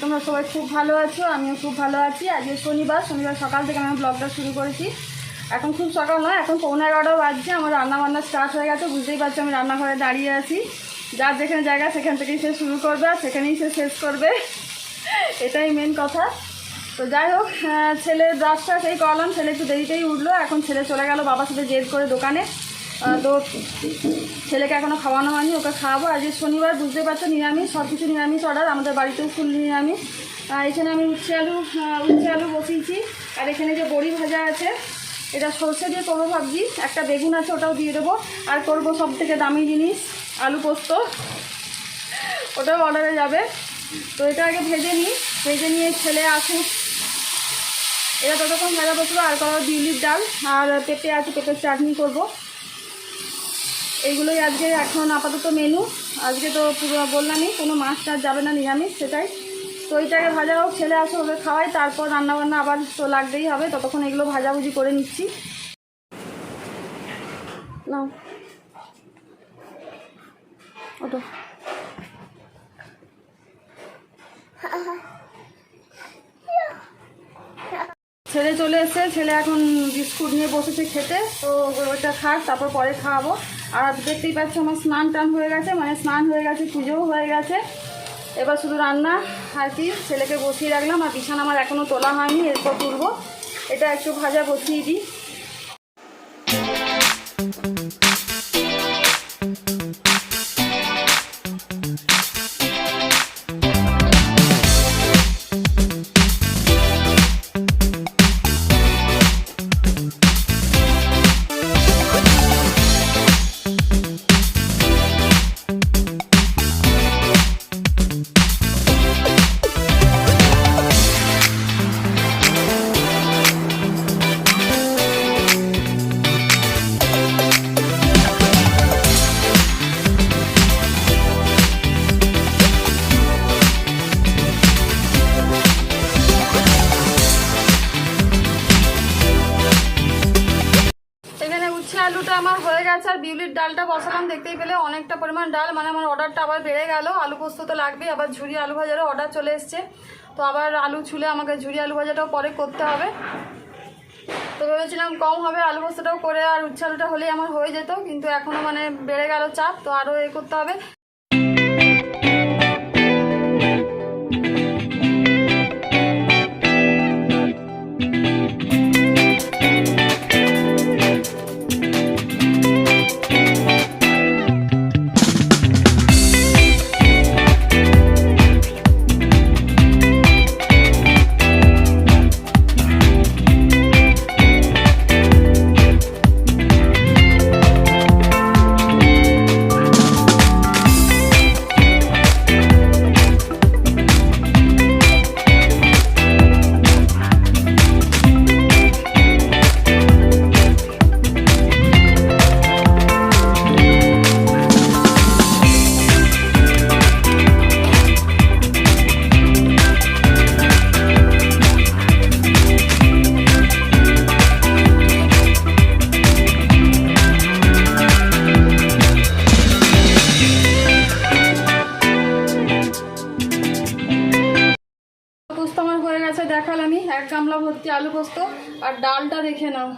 তোমরা সবাই খুব ভালো আছো, আমিও খুব ভালো আছি। আজকে শনিবার সকাল থেকে আমি ব্লগটা শুরু করেছি। এখন খুব সকাল নয়, এখন 11:15 বাজছে। আমার রান্নাবান্না স্টার্ট হয়ে গেছে, বুঝতেই পারছি আমি রান্নাঘরে দাঁড়িয়ে আছি। যার যেখানে জায়গা সেখান থেকেই সে শুরু করবে আর সেখানেই সে শেষ করবে, এটাই মেন কথা। তো যাই হোক, ছেলের ব্রাশটা সেই করলাম, ছেলে একটু দেরিতেই উঠলো। এখন ছেলে চলে গেল বাবার সাথে জেদ করে দোকানে। তো ছেলেকে এখনও খাওয়ানো হয়নি, ওকে খাওয়াবো। আজকে শনিবার, বুঝতে পারছো, নিরামিষ, সব কিছু নিরামিষ অর্ডার। আমাদের বাড়িতেও ফুল নিরামিষ। এখানে আমি উচ্ছে আলু বসিয়েছি। আর এখানে যে বড়ি ভাজা আছে, এটা সর্ষে দিয়ে করবো ভাবছি। একটা বেগুন আছে, ওটাও দিয়ে দেবো। আর করবো সব থেকে দামি জিনিস, আলু পোস্ত, ওটাও অর্ডারে যাবে। তো এটা আগে ভেজে নিয়ে ছেলে আসুক, এটা ততক্ষণ ভাজা বসবো। আর করবো বিউলির ডাল, আর পেঁপে আছে, পেঁপের চাটনি করবো। এইগুলোই আজকে এখন আপাতত মেনু। আজকে তো পুরো বললামই, কোনো মাছ টাছ যাবে না, নিরামিষ, সেটাই। তো এইটাকে ভাজা হোক, ছেলে আসে, ওকে খাওয়াই, তারপর রান্নাবান্না আবার তো লাগতেই হবে। ততক্ষণ এগুলো ভাজাভুজি করে নিচ্ছি। নাও ওটো, ছেলে চলে এসছে। ছেলে এখন বিস্কুট নিয়ে বসেছে খেতে। তো ওইটা খাক, তারপর পরে খাওয়াবো। আর দেখতেই পাচ্ছি আমার স্নান টান হয়ে গেছে, মানে স্নান হয়ে গেছে, পুজোও হয়ে গেছে। এবার শুধু রান্না আর কি। ছেলেকে বসিয়ে রাখলাম, আর বিছানা আমার এখনও তোলা হয়নি, এরপর তুলবো। এটা একটু ভাজা বসিয়ে দিই। আলুটা আমার হয়ে গেছে, আর বিউলির ডালটা বসালাম। দেখতেই পেলে অনেকটা পরিমাণ ডাল, মানে আমার অর্ডারটা আবার বেড়ে গেল। আলু পোস্ত তো লাগবে, আবার ঝুরি আলু ভাজারও অর্ডার চলে এসছে। তো আবার আলু ছুলে আমাকে ঝুরি আলু ভাজাটাও পরে করতে হবে। তো ভেবেছিলাম কম হবে, আলু পোস্তটাও করে আর উচ্ছে আলুটা হলেই আমার হয়ে যেত, কিন্তু এখনও মানে বেড়ে গেল চাপ, তো আরও করতে হবে। দেখালাম, আমি 1 গামলা ভর্তি আলু পোস্ত। আর ডালটা দেখে নাও,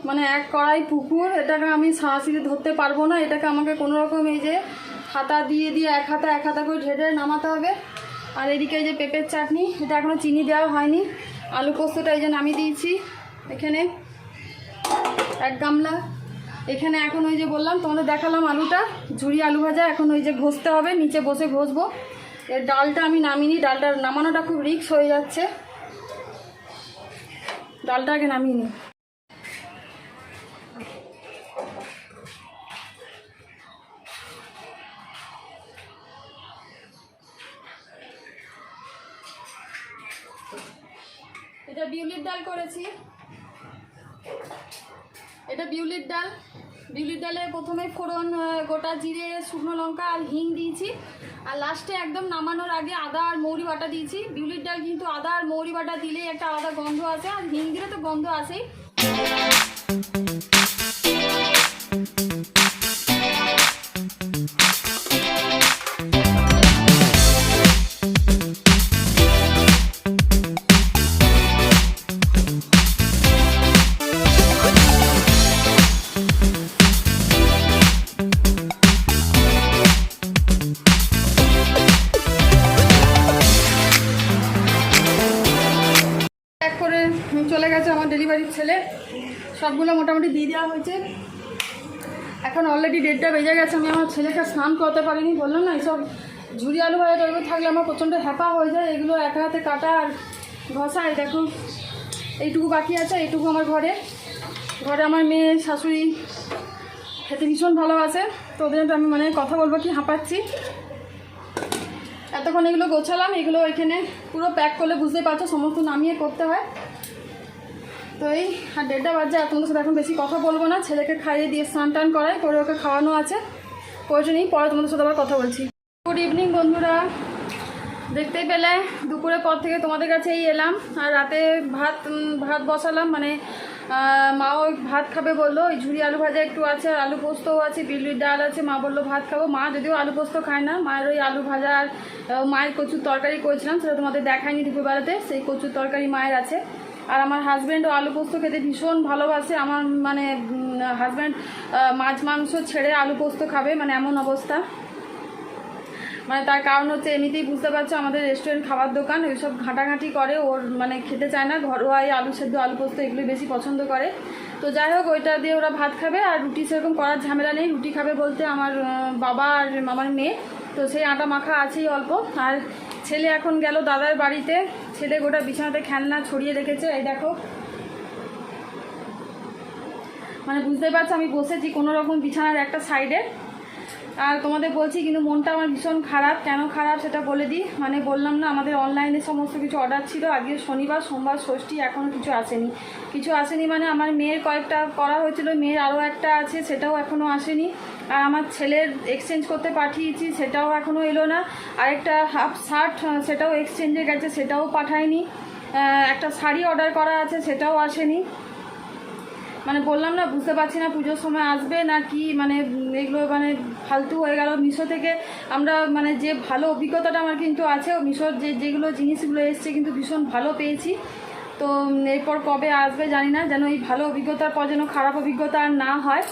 মানে 1 কড়াই পুকুর। এটাকে আমি সাঁড়াশিতে ধরতে পারবো না, এটাকে আমাকে কোনো রকম এই যে হাতা দিয়ে এক হাতা করে ঢেলে নামাতে হবে। আর এদিকে এই যে পেঁপের চাটনি, এটা এখনও চিনি দেওয়া হয়নি। আলু পোস্তটা এই যে নামিয়ে দিয়েছি এখানে 1 গামলা। এখানে এখন ওই যে বললাম তোমাদের দেখালাম আলুটা, ঝুরি আলু ভাজা। এখন ওই যে ঘষতে হবে, নিচে বসে ঘষবো। এর ডালটা আমি নামিনি, ডালটা নামানোটা খুব রিস্ক হয়ে যাচ্ছে, ডালটা আগে নামিয়ে নিই। এটা বিউলির ডাল করেছি, এটা বিউলির ডালে প্রথমে ফোড়ন, গোটা জিরে, শুকনো লঙ্কা আর হিং দিয়েছি। আর লাস্টে একদম নামানোর আগে আদা আর মৌরি বাটা দিয়েছি। বিউলির ডাল কিন্তু আদা আর মৌরি বাটা দিলেই একটা আলাদা গন্ধ আছে, আর হিং দিলে তো গন্ধ আসেই। চলে গেছে আমার ডেলিভারির ছেলে, সবগুলো মোটামুটি দিয়ে দেওয়া হয়েছে। এখন অলরেডি 1:30 বেজে গেছে, আমি আমার ছেলেকে স্নান করতে পারিনি। বললাম না, এইসব ঝুরি আলু ভাজা টালু থাকলে আমার প্রচণ্ড হ্যাপা হয়ে যায়, এগুলো একা হাতে কাটা আর ঘষা। এই দেখুন এইটুকু বাকি আছে, এইটুকু আমার ঘরে আমার মেয়ে শাশুড়ি খেতে ভীষণ ভালোবাসে, তো ওদের জন্য আমি মানে কথা বলবো কি হাঁপাচ্ছি। এতক্ষণ এগুলো গোছালাম, এগুলো এখানে পুরো প্যাক করলে বুঝতে পারছো সমস্ত নামিয়ে করতে হয়। তো এই 1:30 বাজে, তোমাদের সাথে এখন বেশি কথা বলবো না, ছেলেকে খাইয়ে দিয়ে স্নান টান করাই করে ওকে খাওয়ানো আছে, প্রয়োজন নেই, পরে তোমাদের সাথে আবার কথা বলছি। গুড ইভিনিং বন্ধুরা, দেখতেই পেলে দুপুরের পর থেকে তোমাদের কাছে এই এলাম। আর রাতে ভাত বসালাম, মানে মাও ভাত খাবে বললো, ওই ঝুরি আলু ভাজা একটু আছে, আলু পোস্তও আছে, বিউলির ডাল আছে। মা বললো ভাত খাবো, মা যদিও আলু পোস্ত খায় না, মায়ের ওই আলু ভাজা আর মায়ের কচুর তরকারি করেছিলাম, সেটা তোমাদের দেখায়নি দুপুরবেলাতে, সেই কচুর তরকারি মায়ের আছে। আর আমার হাজব্যান্ডও আলু পোস্ত খেতে ভীষণ ভালোবাসে, আমার মানে হাজব্যান্ড মাছ মাংস ছেড়ে আলু পোস্ত খাবে, মানে এমন অবস্থা। মানে তার কারণ হচ্ছে এমনিতেই বুঝতে পারছো আমাদের রেস্টুরেন্ট খাবার দোকান, ওইসব ঘাঁটাঘাঁটি করে, ওর মানে খেতে চায় না, ঘরোয়া এই আলু সেদ্ধ আলু পোস্ত এগুলোই বেশি পছন্দ করে। তো যাই হোক, ওইটা দিয়ে ওরা ভাত খাবে, আর রুটি সেরকম করার ঝামেলা নেই। রুটি খাবে বলতে আমার বাবা আর আমার মেয়ে, তো সেই আটা মাখা আছেই অল্প। আর ছেলে এখন গেল দাদার বাড়িতে, ছেলে গোটা বিছানাতে খেলনা ছড়িয়ে রেখেছে, এই দেখো। মানে বুঝতে পারছো আমি বসেছি কোনো রকম বিছানার একটা সাইডে, আর তোমাদের বলছি কিন্তু মনটা আমার ভীষণ খারাপ। কেন খারাপ সেটা বলে দিই, মানে বললাম না আমাদের অনলাইনে সমস্ত কিছু অর্ডার ছিল, আগে শনিবার সোমবার ষষ্ঠী, এখনও কিছু আসেনি। মানে আমার মেয়ের কয়েকটা করা হয়েছিল, মেয়ের আরও একটা আছে, সেটাও এখনও আসেনি। আর আমার ছেলের এক্সচেঞ্জ করতে পাঠিয়েছি, সেটাও এখনও এলো না। আরেকটা হাফ শার্ট, সেটাও এক্সচেঞ্জে গেছে, সেটাও পাঠায়নি। একটা শাড়ি অর্ডার করা আছে, সেটাও আসেনি। মানে বললাম না, বুঝতে পারছি না পুজোর সময় আসবে না কি, মানে এগুলো মানে ফালতু হয়ে গেল। মিশো থেকে আমরা মানে যে ভালো অভিজ্ঞতাটা আমার কিন্তু আছে, মিশোর যেগুলো জিনিসগুলো এসছে কিন্তু ভীষণ ভালো পেয়েছি। তো এরপর কবে আসবে জানি না, যেন এই ভালো অভিজ্ঞতার পর যেন খারাপ অভিজ্ঞতা আর না হয়।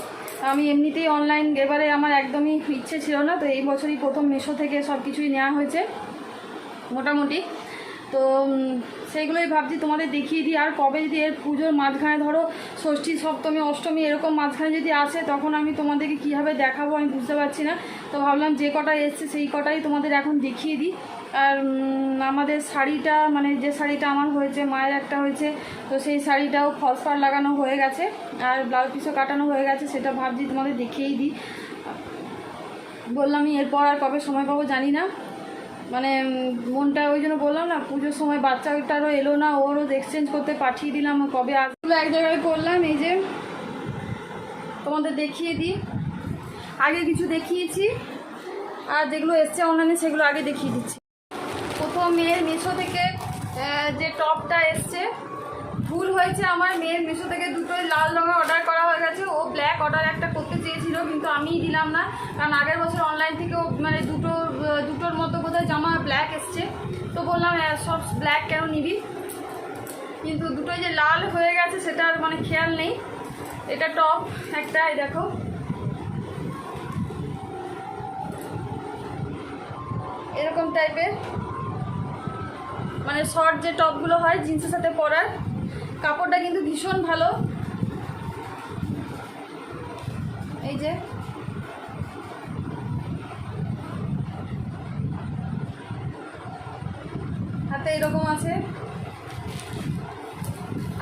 আমি এমনিতেই অনলাইন এবারে আমার একদমই ইচ্ছে ছিল না, তো এই বছরই প্রথম মিশো থেকে সব কিছুই নেওয়া হয়েছে মোটামুটি। তো সেইগুলোই ভাবছি তোমাদের দেখিয়ে দিই। আর কবে যদি এর পুজোর মাঝখানে ধরো ষষ্ঠী সপ্তমী অষ্টমী এরকম মাঝখানে যদি আসে, তখন আমি তোমাদেরকে কীভাবে দেখাবো আমি বুঝতে পারছি না। তো ভাবলাম যে কটা এসছে সেই কটাই তোমাদের এখন দেখিয়ে দিই। আর আমাদের শাড়িটা, মানে যে শাড়িটা আমার হয়েছে, মায়ের একটা হয়েছে, তো সেই শাড়িটাও ফলস পাড় লাগানো হয়ে গেছে, আর ব্লাউজ পিসও কাটানো হয়ে গেছে, সেটা ভাবছি তোমাদের দেখিয়েই দিই। বললামই এরপর আর কবে সময় পাবো জানি না, মানে মনটা ওই জন্য বললাম না, পুজোর সময় বাচ্চাটারও এলো না, ওরও এক্সচেঞ্জ করতে পাঠিয়ে দিলাম, কবে আসলো এক জায়গায় করলাম। এই যে তোমাদের দেখিয়ে দিই, আগে কিছু দেখিয়েছি, আর যেগুলো এসছে অনলাইনে সেগুলো আগে দেখিয়ে দিচ্ছি। প্রথম মেয়ের মিশো থেকে যে টপটা এসছে, ভুল হয়েছে আমার, মেয়ের মিশো থেকে দুটোই লাল রঙের অর্ডার করা হয়ে গেছে। ও ব্ল্যাক অর্ডার একটা করতে চেয়েছিল, কিন্তু আমিই দিলাম না, কারণ আগের বছর অনলাইন থেকেও মানে দুটোর মতো বোধহয় জামা ব্ল্যাক এসছে। তো বললাম সব ব্ল্যাক কেন নিবি, কিন্তু দুটোই যে লাল হয়ে গেছে সেটা আর মানে খেয়াল নেই। এটা টপ একটা, এই দেখো, এরকম টাইপের, মানে শর্ট যে টপগুলো হয় জিন্সের সাথে পরার, কাপড়টা কিন্তু ভীষণ ভালো। এই যে হাতে এরকম আছে।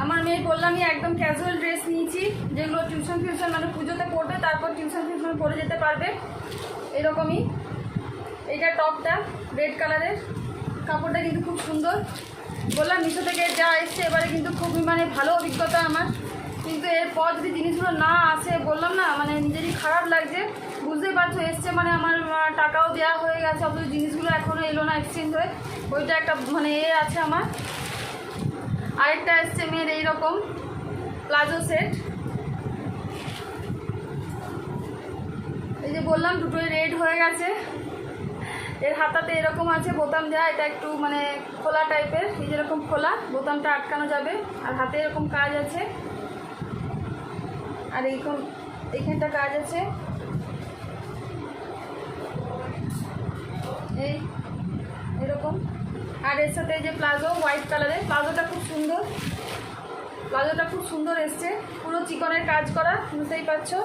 আমার মেয়ে বললামই একদম ক্যাজুয়াল ড্রেস নিয়েছি, যেগুলো টিউশন মানে পুজোতে পড়বে, তারপর টিউশন পরে যেতে পারবে, এরকমই। এইটা টপটা রেড কালারের, কাপড়টা কিন্তু খুব সুন্দর। বললাম মিশো থেকে যা এসছে এবারে কিন্তু খুবই মানে ভালো অভিজ্ঞতা আমার, কিন্তু এরপর যদি জিনিসগুলো না আসে, বললাম না মানে নিজেরই খারাপ লাগছে। বুঝতেই পারছো এসছে মানে আমার টাকাও দেওয়া হয়ে গেছে, অথচ জিনিসগুলো এখনও এলো না এক্সচেঞ্জ হয়ে, ওইটা একটা মানে আছে আমার। আরেকটা এসছে মেয়ের এইরকম প্লাজো সেট, এই যে বললাম দুটোই রেড হয়ে গেছে। এর হাতাতে এরকম আছে বোতাম দেওয়া, এটা একটু মানে খোলা টাইপের, এই যেরকম খোলা, বোতামটা আটকানো যাবে। আর হাতে এরকম কাজ আছে, আর এইখানটা কাজ আছে, এই এরকম। আর এর সাথে এই যে প্লাজো হোয়াইট কালারের, প্লাজোটা খুব সুন্দর, প্লাজোটা খুব সুন্দর এসছে, পুরো চিকনের কাজ করা, বুঝতেই পারছো।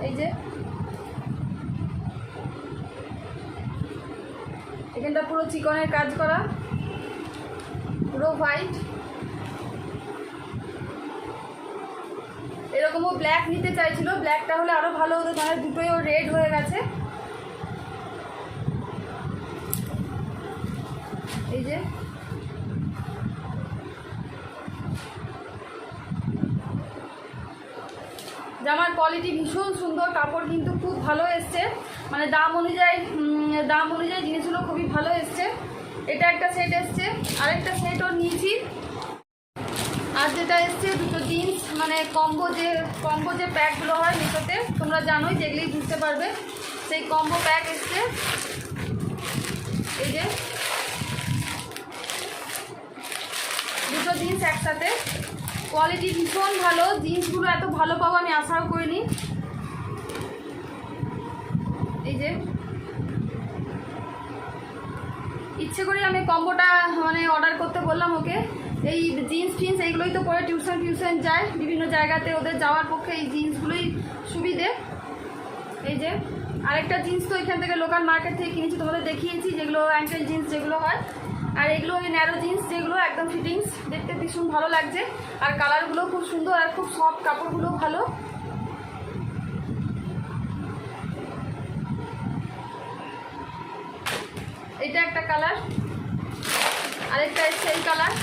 এই যে এখানটা পুরো চিকনের কাজ করা, পুরো হোয়াইট। এরকমও ব্ল্যাক নিতে চাইছিল, ব্ল্যাকটা হলে আরো ভালো হতো, তাহলে দুটোই ওর রেড হয়ে গেছে। এই যে জামার কোয়ালিটি ভীষণ সুন্দর, কাপড় কিন্তু খুব ভালো এসছে, মানে দাম অনুযায়ী জিনিসগুলো খুবই ভালো এসছে। এটা একটা সেট এসছে, আরেকটা সেট ওর নিয়েছি। আর যেটা এসছে দুটো জিন্স, মানে কম্বো যে প্যাকগুলো হয় মিশোতে, তোমরা জানোই, যেগুলি বুঝতে পারবে, সেই কম্বো প্যাক এসছে। এই যে দুটো জিন্স একসাথে, কোয়ালিটি ভীষণ ভালো, জিন্সগুলো এত ভালো পাবো আমি আশাও করিনি। এই যে ইচ্ছে করে আমি কম্বোটা মানে অর্ডার করতে বললাম ওকে। এই জিন্স ফিন্স এইগুলোই তো পরে টিউশন যায় বিভিন্ন জায়গাতে, ওদের যাওয়ার পক্ষে এই জিন্সগুলোই সুবিধে। এই যে আরেকটা জিন্স তো এখান থেকে লোকাল মার্কেট থেকে কিনেছি, তোমাদের দেখিয়েছি, যেগুলো অ্যাঙ্কেল জিন্স যেগুলো হয়। আর এগুলো ওই ন্যারো জিন্স, যেগুলো একদম ফিটিংস, দেখতে ভীষণ ভালো লাগছে। আর কালারগুলো খুব সুন্দর আর খুব সফট, কাপড়গুলো ভালো। এটা একটা কালার, আরেকটা এসছে এই কালার।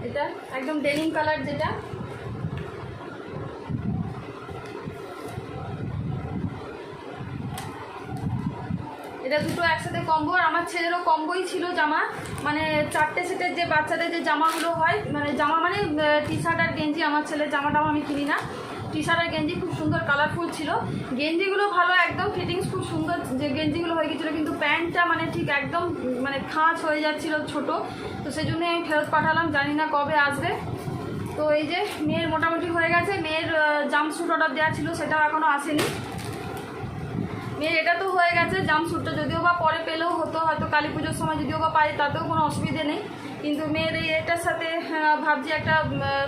এটা একদম ডেনিম কালার, যেটা এটা দুটো একসাথে কম্বো। আর আমার ছেলেরও কম্বোই ছিল জামা, মানে 4টে সেটের যে বাচ্চাদের যে জামাগুলো হয়, মানে জামা মানে টি শার্ট আর গেঞ্জি। আমার ছেলের জামাটাও আমি কিনি না, টি শার্ট আর গেঞ্জি খুব সুন্দর কালারফুল ছিল, গেঞ্জিগুলো ভালো, একদম ফিটিংস খুব সুন্দর যে গেঞ্জিগুলো হয়ে গেছিলো, কিন্তু প্যান্টটা মানে ঠিক একদম মানে খাঁচ হয়ে যাচ্ছিলো ছোট, তো সেই জন্যই আমি ফেরত পাঠালাম, জানি না কবে আসবে। তো এই যে মেয়ের মোটামুটি হয়ে গেছে, মেয়ের জাম্পস্যুট অর্ডার দেওয়া ছিল, সেটাও এখনও আসেনি। মেয়ের এটা তো হয়ে গেছে, জাম্পস্যুটটা যদিও বা পরে পেলেও হতো, হয়তো কালী পুজোর সময় যদিও বা পাই, তাতেও কোনো অসুবিধে নেই। কিন্তু মেয়ের এটার সাথে ভাবছি একটা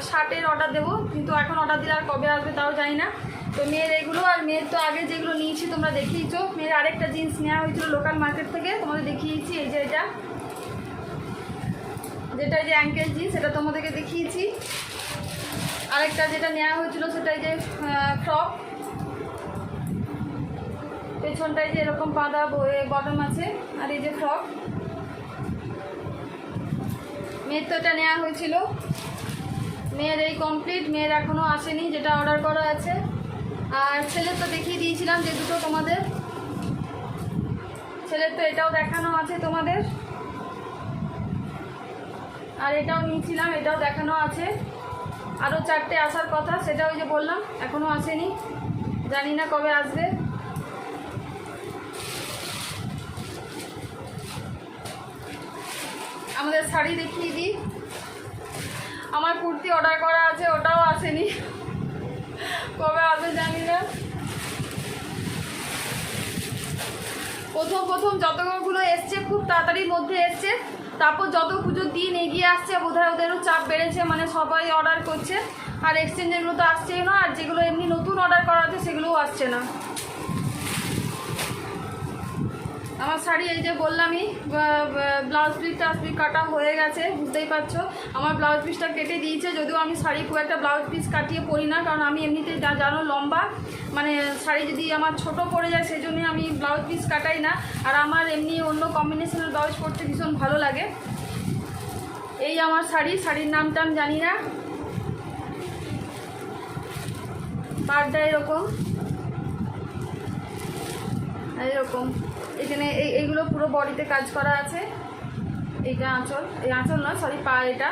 শার্টের অর্ডার দেবো, কিন্তু এখন অর্ডার দিলে আর কবে আসবে তাও জানি না। তো মেয়ের এগুলো, আর মেয়ের তো আগে যেগুলো নিয়েছি তোমরা দেখিয়েছো। মেয়ের আরেকটা জিন্স নেওয়া হয়েছিল লোকাল মার্কেট থেকে, তোমাদের দেখিয়েছি। এই যে যেটা এই যে অ্যাঙ্কেল জিন্স, এটা তোমাদেরকে দেখিয়েছি। আরেকটা যেটা নেওয়া হয়েছিল সেটা এই যে ফ্রক, পেছনটায় যে এরকম বাঁধা বটম আছে, আর এই যে ফ্রক। মেয়ের তো এটা নেওয়া হয়েছিল, মেয়ের এই কমপ্লিট, মেয়ের এখনও আসেনি যেটা অর্ডার করা আছে। আর ছেলের তো দেখিয়ে দিয়েছিলাম যে দুটো তোমাদের, ছেলের তো এটাও দেখানো আছে তোমাদের। আর এটাও নিয়েছিলাম, এটাও দেখানো আছে। আরও 4টে আসার কথা, সেটা ওই যে বললাম এখনও আসেনি, জানি না কবে আসবে। আমাদের শাড়ি দেখিয়ে দিই, আমার কুর্তি অর্ডার করা আছে, ওটাও আসেনি, কবে আসবে জানি না। প্রথম যতগুলো এসছে খুব তাড়াতাড়ির মধ্যে এসছে, তারপর যত পুজোর দিন এগিয়ে আসছে বোধহয় ওদেরও চাপ বেড়েছে, মানে সবাই অর্ডার করছে, আর এক্সচেঞ্জেরগুলো তো আসছেই না, আর যেগুলো এমনি নতুন অর্ডার করা আছে সেগুলোও আসছে না। আমার শাড়ি এই যে বললামই, ব্লাউজ পিসটা কাটা হয়ে গেছে, বুঝতেই পারছো। আমার ব্লাউজ পিসটা কেটে দিয়েছে, যদিও আমি শাড়ি খুব একটা ব্লাউজ পিস কাটিয়ে পরি না, কারণ আমি এমনিতেই জানো লম্বা, মানে শাড়ি যদি আমার ছোট পড়ে যায় সেই জন্যই আমি ব্লাউজ পিস কাটাই না। আর আমার এমনি অন্য কম্বিনেশনের ব্লাউজ পরতে ভীষণ ভালো লাগে। এই আমার শাড়ির নামটা আমি জানি না, পাড়টা এরকম এখানে এইগুলো পুরো বডিতে কাজ করা আছে। এইটা আঁচল, এই আঁচল নয় সরি, এটা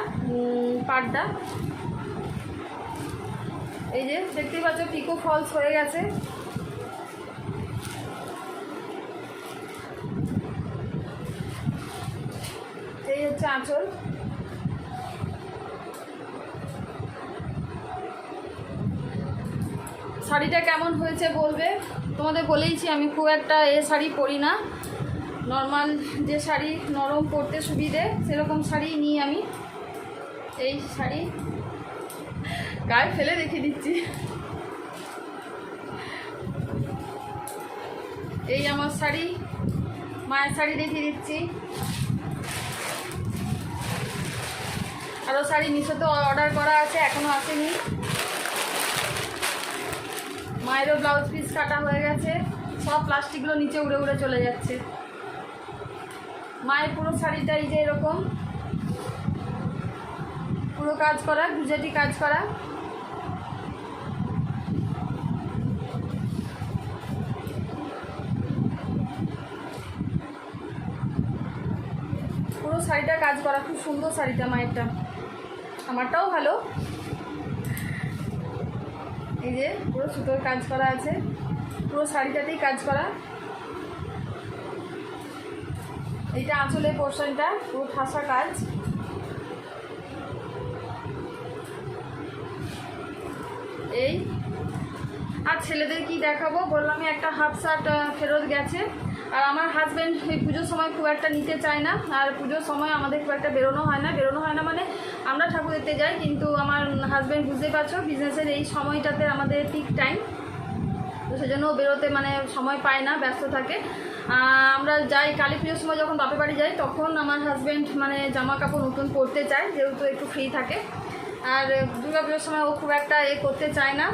পাড়টা। এই যে দেখতেই পাচ্ছ পিকো ফলস হয়ে গেছে। এই হচ্ছে আঁচল। শাড়িটা কেমন হয়েছে বলবে। তোমাদের বলেইছি আমি খুব একটা শাড়ি পরি না, নর্মাল যে শাড়ি নরম পরতে সুবিধে সেরকম শাড়ি নিই আমি। এই শাড়ি গায়ে ফেলে রেখে দিচ্ছি। এই আমার শাড়ি, মায়ের শাড়ি রেখে দিচ্ছি। আরও শাড়ি মিশোতে অর্ডার করা আছে, এখনও আসেনি। মায়েরও ব্লাউজ পিস কাটা হয়ে গেছে, সব প্লাস্টিকগুলো নিচে উড়ে উড়ে চলে যাচ্ছে। মায়ের পুরো শাড়িটা এই যে এরকম পুরো কাজ করা, গুজরাটি কাজ করা। পুরো শাড়িটা কাজ করা, খুব সুন্দর শাড়িটা মায়েরটা, আমারটাও ভালো। এই যে পুরো সুতোর কাজ করা আছে, পুরো শাড়িটাতেই কাজ করা। এইটা আঁচলের পোর্শনটা পুরো ঠাসা কাজ। এই আর ছেলেদের কি দেখাবো, বললামই একটা হাফ শার্ট ফেরত গেছে। আর আমার হাজব্যান্ড এই পুজোর সময় খুব একটা নিতে চায় না, আর পুজোর সময় আমাদের খুব একটা বেরোনো হয় না মানে আমরা ঠাকুর দেখতে যাই, কিন্তু আমার হাজব্যান্ড বুঝতেই পারছো বিজনেসের এই সময়টাতে আমাদের পিক টাইম, তো সেজন্য বেরোতে মানে সময় পায় না, ব্যস্ত থাকে। আমরা যাই কালী পুজোর সময়, যখন বাপের বাড়ি যাই তখন আমার হাজব্যান্ড মানে জামা কাপড় নতুন পরতে চায়, যেহেতু একটু ফ্রি থাকে। আর দুর্গা পুজোর সময় ও খুব একটা করতে চায় না,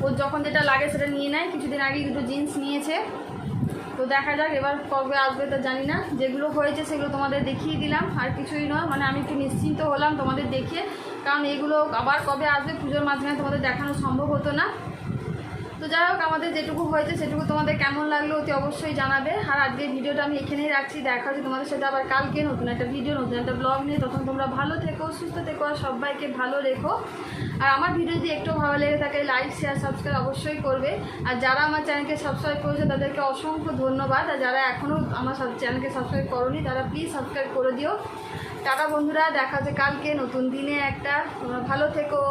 ওর যখন যেটা লাগে সেটা নিয়ে নেয়। কিছুদিন আগে দুটো জিন্স নিয়েছে, তো দেখা যাক এবার কবে আসবে তা জানি না। যেগুলো হয়েছে সেগুলো তোমাদের দেখিয়ে দিলাম, আর কিছুই নয়, মানে আমি একটু নিশ্চিন্ত হলাম তোমাদের দেখিয়ে, কারণ এগুলো আবার কবে আসবে পুজোর মাঝখানে তোমাদের দেখানো সম্ভব হতো না। তো যাই হোক, আমাদের যেটুকু হয়েছে সেটুকু তোমাদের কেমন লাগলো অতি অবশ্যই জানাবে। আর আজকের ভিডিওটা আমি এখানেই রাখছি, দেখা হচ্ছে তোমাদের সাথে আবার কালকে নতুন একটা ভিডিও, নতুন একটা ব্লগ নিয়ে। তখন তোমরা ভালো থেকো, সুস্থ থেকো, আর সবাইকে ভালো রেখো। আর আমার ভিডিও যদি একটু ভালো লেগে থাকে লাইক শেয়ার সাবস্ক্রাইব অবশ্যই করবে। আর যারা আমার চ্যানেলকে সাবস্ক্রাইব করেছে তাদেরকে অসংখ্য ধন্যবাদ। আর যারা এখনও আমার চ্যানেলকে সাবস্ক্রাইব করোনি তারা প্লিজ সাবস্ক্রাইব করে দিও। টাটা বন্ধুরা, দেখা হচ্ছে কালকে নতুন দিনে একটা। তোমরা ভালো থেকো।